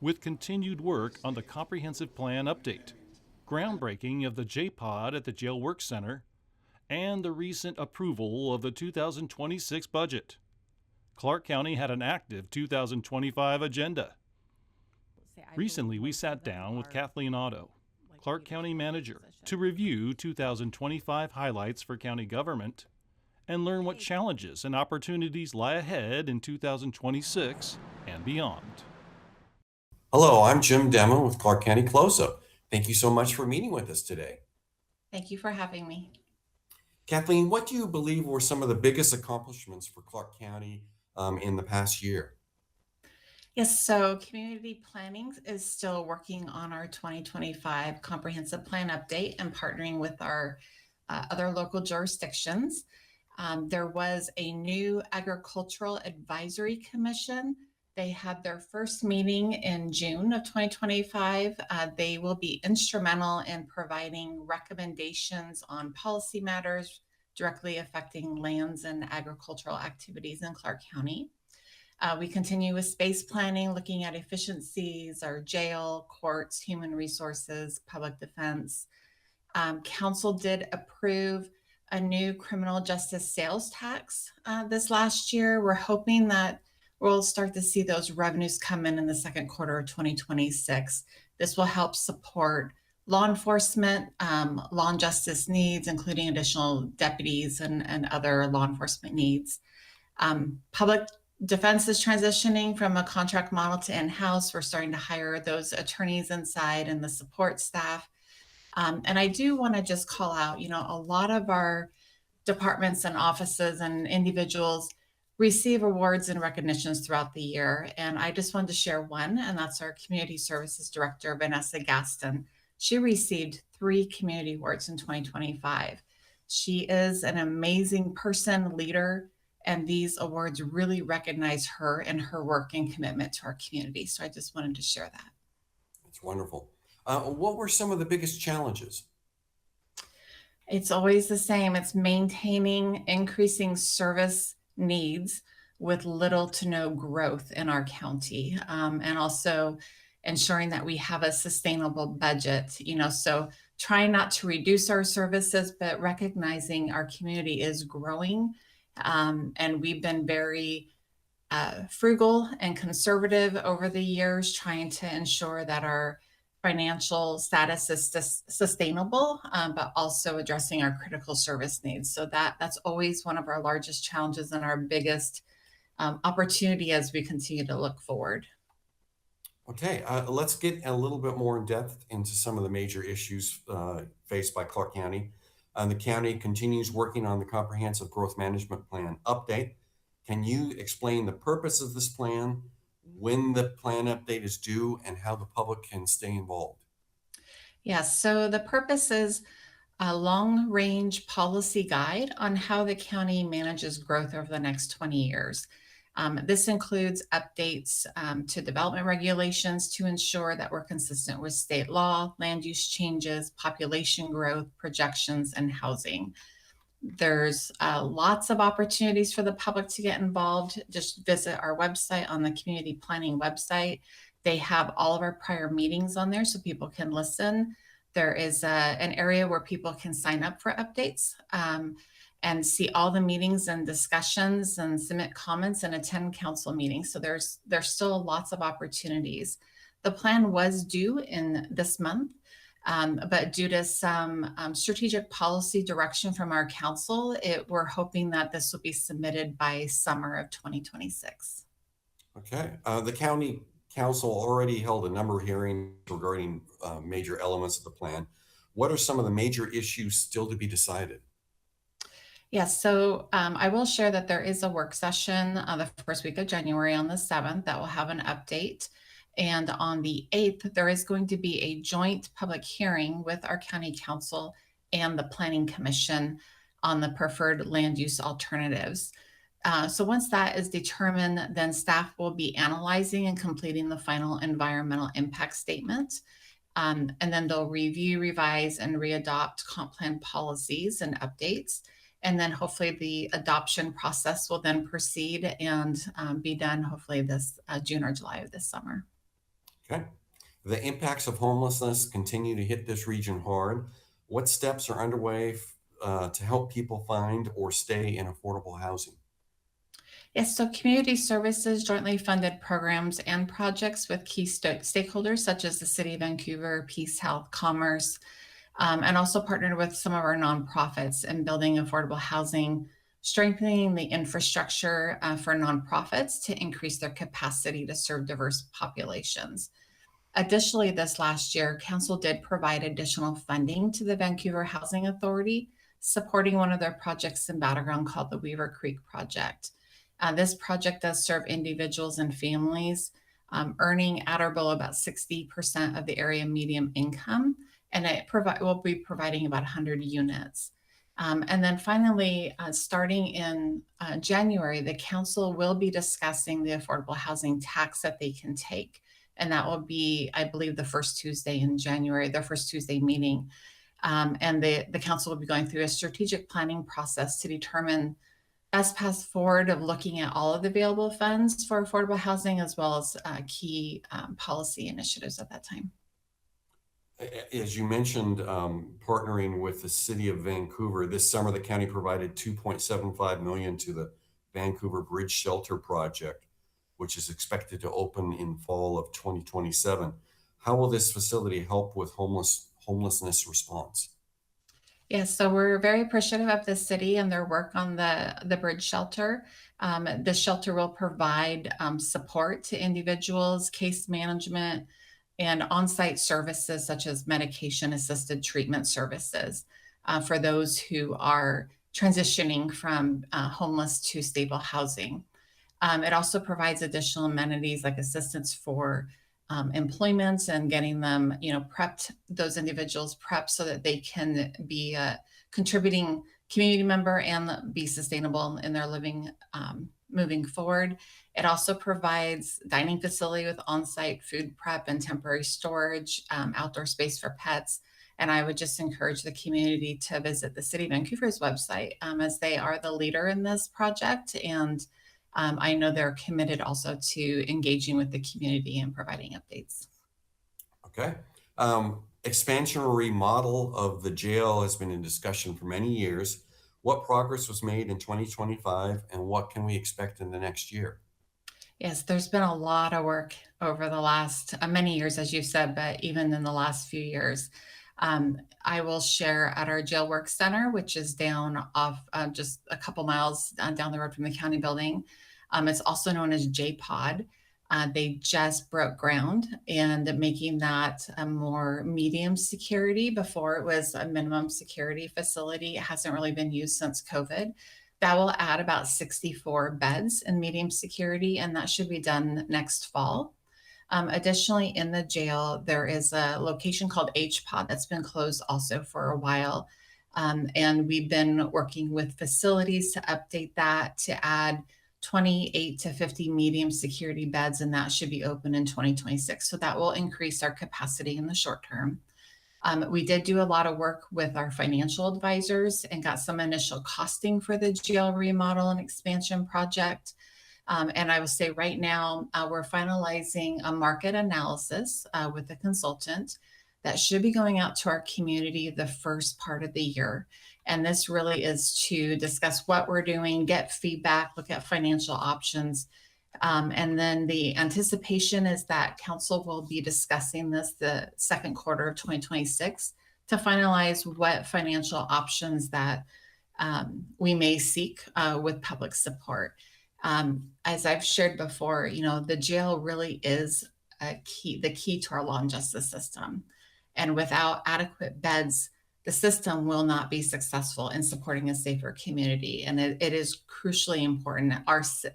with continued work on the comprehensive plan update, groundbreaking of the J-Pod at the Jail Work Center, and the recent approval of the 2026 budget. Clark County had an active 2025 agenda. Recently, we sat down with Kathleen Otto, Clark County Manager, to review 2025 highlights for county government and learn what challenges and opportunities lie ahead in 2026 and beyond. Hello, I'm Jim Demon with Clark County Close-Up. Thank you so much for meeting with us today. Thank you for having me. Kathleen, what do you believe were some of the biggest accomplishments for Clark County in the past year? Yes, so community planning is still working on our 2025 comprehensive plan update and partnering with our other local jurisdictions. There was a new agricultural advisory commission. They had their first meeting in June of 2025. They will be instrumental in providing recommendations on policy matters directly affecting lands and agricultural activities in Clark County. We continue with space planning, looking at efficiencies, our jail, courts, human resources, public defense. Council did approve a new criminal justice sales tax this last year. We're hoping that we'll start to see those revenues come in the second quarter of 2026. This will help support law enforcement, law and justice needs, including additional deputies and other law enforcement needs. Public defense is transitioning from a contract model to in-house. We're starting to hire those attorneys inside and the support staff. And I do want to just call out, a lot of our departments and offices and individuals receive awards and recognitions throughout the year. And I just wanted to share one, and that's our Community Services Director, Vanessa Gaston. She received 3 community awards in 2025. She is an amazing person, leader, and these awards really recognize her and her work and commitment to our community. So I just wanted to share that. That's wonderful. What were some of the biggest challenges? It's always the same. It's maintaining increasing service needs with little to no growth in our county, and also ensuring that we have a sustainable budget, so trying not to reduce our services, but recognizing our community is growing. And we've been very frugal and conservative over the years, trying to ensure that our financial status is sustainable, but also addressing our critical service needs. So that's always one of our largest challenges and our biggest opportunity as we continue to look forward. Okay, let's get a little bit more in depth into some of the major issues faced by Clark County. The county continues working on the Comprehensive Growth Management Plan update. Can you explain the purpose of this plan, when the plan update is due, and how the public can stay involved? Yes, so the purpose is a long-range policy guide on how the county manages growth over the next 20 years. This includes updates to development regulations to ensure that we're consistent with state law, land use changes, population growth, projections, and housing. There's lots of opportunities for the public to get involved. Just visit our website on the community planning website. They have all of our prior meetings on there so people can listen. There is an area where people can sign up for updates and see all the meetings and discussions and submit comments and attend council meetings. So there's still lots of opportunities. The plan was due in this month, but due to some strategic policy direction from our council, we're hoping that this will be submitted by summer of 2026. Okay, the county council already held a number of hearings regarding major elements of the plan. What are some of the major issues still to be decided? Yes, so I will share that there is a work session the first week of January on the 7th that will have an update. And on the 8th, there is going to be a joint public hearing with our county council and the Planning Commission on the preferred land use alternatives. So once that is determined, then staff will be analyzing and completing the final environmental impact statement. And then they'll review, revise, and readopt comp plan policies and updates. And then hopefully the adoption process will then proceed and be done hopefully this June or July of this summer. Okay. The impacts of homelessness continue to hit this region hard. What steps are underway to help people find or stay in affordable housing? Yes, so community services jointly funded programs and projects with key stakeholders such as the City of Vancouver, Peace Health, Commerce, and also partnered with some of our nonprofits in building affordable housing, strengthening the infrastructure for nonprofits to increase their capacity to serve diverse populations. Additionally, this last year, Council did provide additional funding to the Vancouver Housing Authority, supporting one of their projects in Battleground called the Weaver Creek Project. This project does serve individuals and families earning at or below about 60% of the area median income, and it will be providing about 100 units. And then finally, starting in January, the council will be discussing the affordable housing tax that they can take. And that will be, I believe, the first Tuesday in January, their first Tuesday meeting. And the council will be going through a strategic planning process to determine best path forward of looking at all of the available funds for affordable housing, as well as key policy initiatives at that time. As you mentioned, partnering with the City of Vancouver, this summer the county provided $2.75 million to the Vancouver Bridge Shelter Project, which is expected to open in fall of 2027. How will this facility help with homelessness response? Yes, so we're very appreciative of the city and their work on the bridge shelter. The shelter will provide support to individuals, case management, and on-site services such as medication-assisted treatment services for those who are transitioning from homeless to stable housing. It also provides additional amenities like assistance for employment and getting them, prepped, those individuals prepped so that they can be a contributing community member and be sustainable in their living moving forward. It also provides dining facility with on-site food prep and temporary storage, outdoor space for pets. And I would just encourage the community to visit the City of Vancouver's website as they are the leader in this project. And I know they're committed also to engaging with the community and providing updates. Okay. Expansion or remodel of the jail has been in discussion for many years. What progress was made in 2025 and what can we expect in the next year? Yes, there's been a lot of work over the last many years, as you said, but even in the last few years. I will share at our jail work center, which is down off just a couple miles down the road from the county building. It's also known as JPOD. They just broke ground and making that a more medium security. Before it was a minimum security facility. It hasn't really been used since COVID. That will add about 64 beds in medium security, and that should be done next fall. Additionally, in the jail, there is a location called HPOD that's been closed also for a while. And we've been working with facilities to update that to add 28 to 50 medium security beds, and that should be open in 2026. So that will increase our capacity in the short term. We did do a lot of work with our financial advisors and got some initial costing for the jail remodel and expansion project. And I will say right now, we're finalizing a market analysis with a consultant that should be going out to our community the first part of the year. And this really is to discuss what we're doing, get feedback, look at financial options. And then the anticipation is that council will be discussing this the second quarter of 2026 to finalize what financial options that we may seek with public support. As I've shared before, the jail really is the key to our law and justice system. And without adequate beds, the system will not be successful in supporting a safer community. And it is crucially important.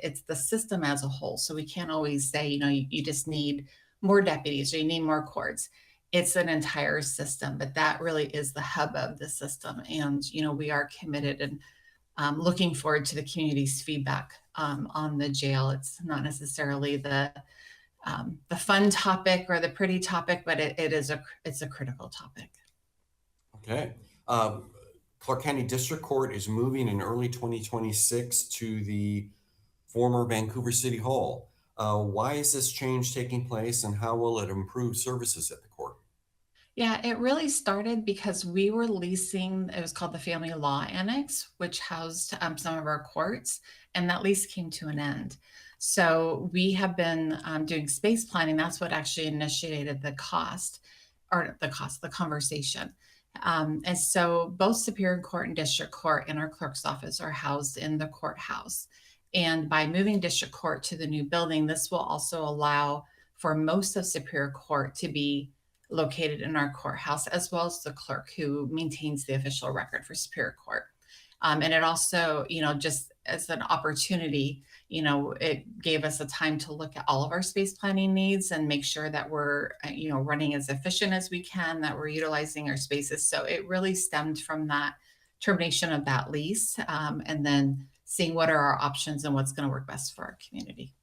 It's the system as a whole. So we can't always say, you just need more deputies or you need more courts. It's an entire system, but that really is the hub of the system. And, we are committed and looking forward to the community's feedback on the jail. It's not necessarily the fun topic or the pretty topic, but it's a critical topic. Okay. Clark County District Court is moving in early 2026 to the former Vancouver City Hall. Why is this change taking place and how will it improve services at the court? Yeah, it really started because we were leasing, it was called the Family Law Annex, which housed some of our courts, and that lease came to an end. So we have been doing space planning. That's what actually initiated the cost, or the conversation. And so both Superior Court and District Court and our clerk's office are housed in the courthouse. And by moving District Court to the new building, this will also allow for most of Superior Court to be located in our courthouse, as well as the clerk who maintains the official record for Superior Court. And it also, just as an opportunity, it gave us a time to look at all of our space planning needs and make sure that we're, running as efficient as we can, that we're utilizing our spaces. So it really stemmed from that termination of that lease, and then seeing what are our options and what's going to work best for our community.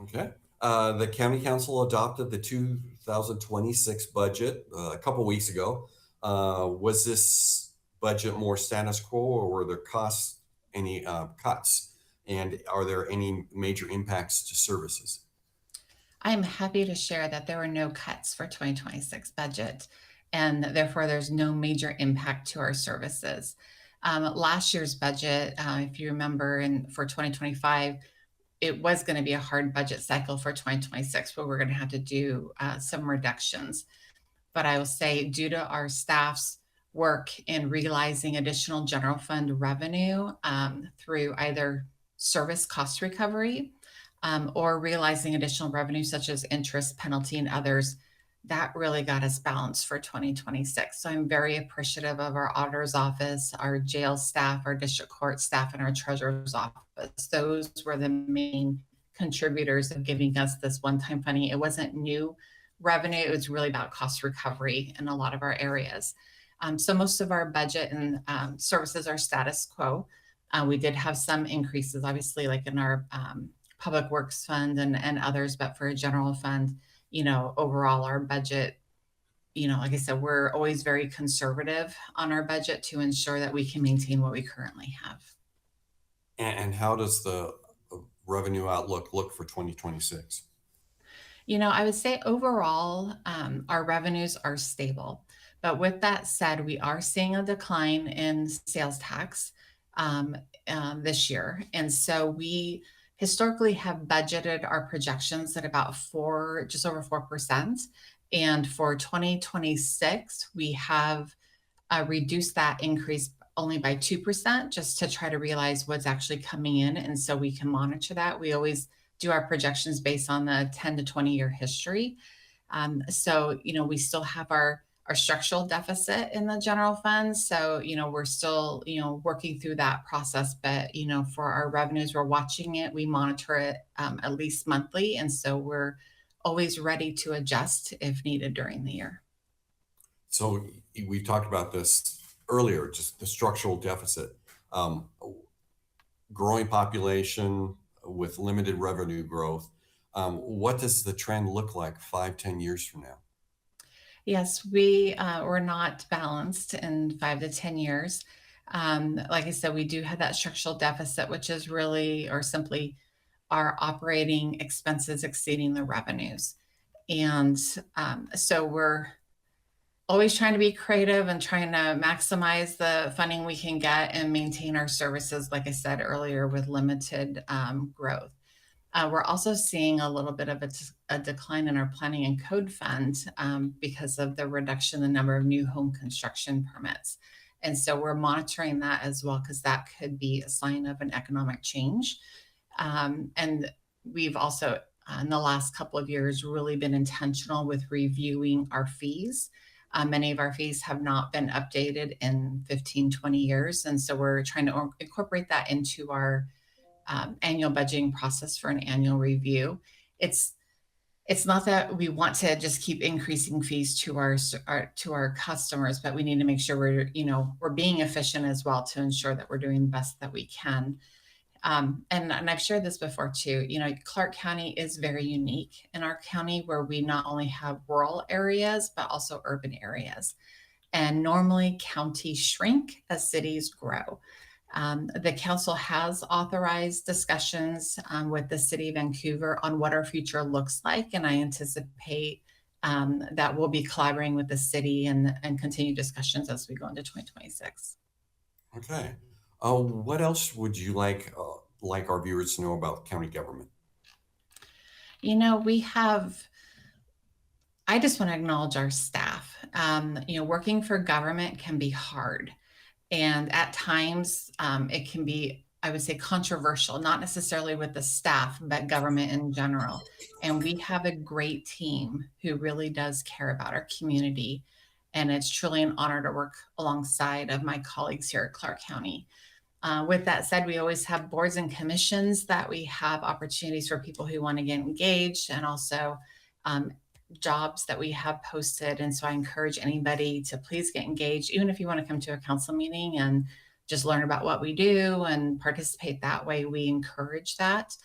Okay. The county council adopted the 2026 budget a couple weeks ago. Was this budget more status quo, or were there any cuts? And are there any major impacts to services? I am happy to share that there were no cuts for 2026 budget, and therefore there's no major impact to our services. Last year's budget, if you remember, for 2025, it was going to be a hard budget cycle for 2026, but we're going to have to do some reductions. But I will say, due to our staff's work in realizing additional general fund revenue through either service cost recovery or realizing additional revenue such as interest, penalty, and others, that really got us balanced for 2026. So I'm very appreciative of our auditor's office, our jail staff, our district court staff, and our treasurer's office. Those were the main contributors of giving us this one-time funding. It wasn't new revenue. It was really about cost recovery in a lot of our areas. So most of our budget and services are status quo. We did have some increases, obviously, like in our public works fund and others, but for a general fund, overall our budget, like I said, we're always very conservative on our budget to ensure that we can maintain what we currently have. And how does the revenue outlook look for 2026? I would say overall, our revenues are stable. But with that said, we are seeing a decline in sales tax this year. And so we historically have budgeted our projections at about just over 4%. And for 2026, we have reduced that increase only by 2% just to try to realize what's actually coming in. And so we can monitor that. We always do our projections based on the 10 to 20-year history. So, we still have our structural deficit in the general fund. So, we're still, working through that process. But, for our revenues, we're watching it. We monitor it at least monthly. And so we're always ready to adjust if needed during the year. So we talked about this earlier, just the structural deficit, growing population with limited revenue growth. What does the trend look like 5-10 years from now? Yes, we're not balanced in 5 to 10 years. Like I said, we do have that structural deficit, which is really, or simply, our operating expenses exceeding the revenues. And so we're always trying to be creative and trying to maximize the funding we can get and maintain our services, like I said earlier, with limited growth. We're also seeing a little bit of a decline in our planning and code fund because of the reduction in the number of new home construction permits. And so we're monitoring that as well, because that could be a sign of an economic change. And we've also, in the last couple of years, really been intentional with reviewing our fees. Many of our fees have not been updated in 15, 20 years. And so we're trying to incorporate that into our annual budgeting process for an annual review. It's not that we want to just keep increasing fees to our customers, but we need to make sure we're being efficient as well to ensure that we're doing the best that we can. And I've shared this before too. Clark County is very unique in our county, where we not only have rural areas but also urban areas. And normally counties shrink as cities grow. The council has authorized discussions with the city of Vancouver on what our future looks like, and I anticipate that we'll be collaborating with the city and continue discussions as we go into 2026. Okay. What else would you like our viewers to know about county government? You know, I just want to acknowledge our staff. Working for government can be hard. And at times, it can be, I would say, controversial, not necessarily with the staff, but government in general. And we have a great team who really does care about our community. And it's truly an honor to work alongside of my colleagues here at Clark County. With that said, we always have boards and commissions that we have opportunities for people who want to get engaged, and also um, jobs that we have posted. And so I encourage anybody to please get engaged, even if you want to come to a council meeting and just learn about what we do and participate that way. We encourage that.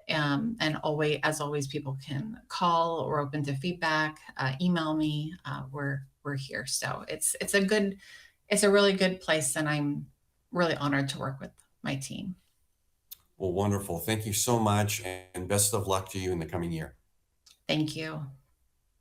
And always, as always, people can call or open to feedback, email me. We're here. So it's a really good place, and I'm really honored to work with my team. Well, wonderful. Thank you so much, and best of luck to you in the coming year. Thank you.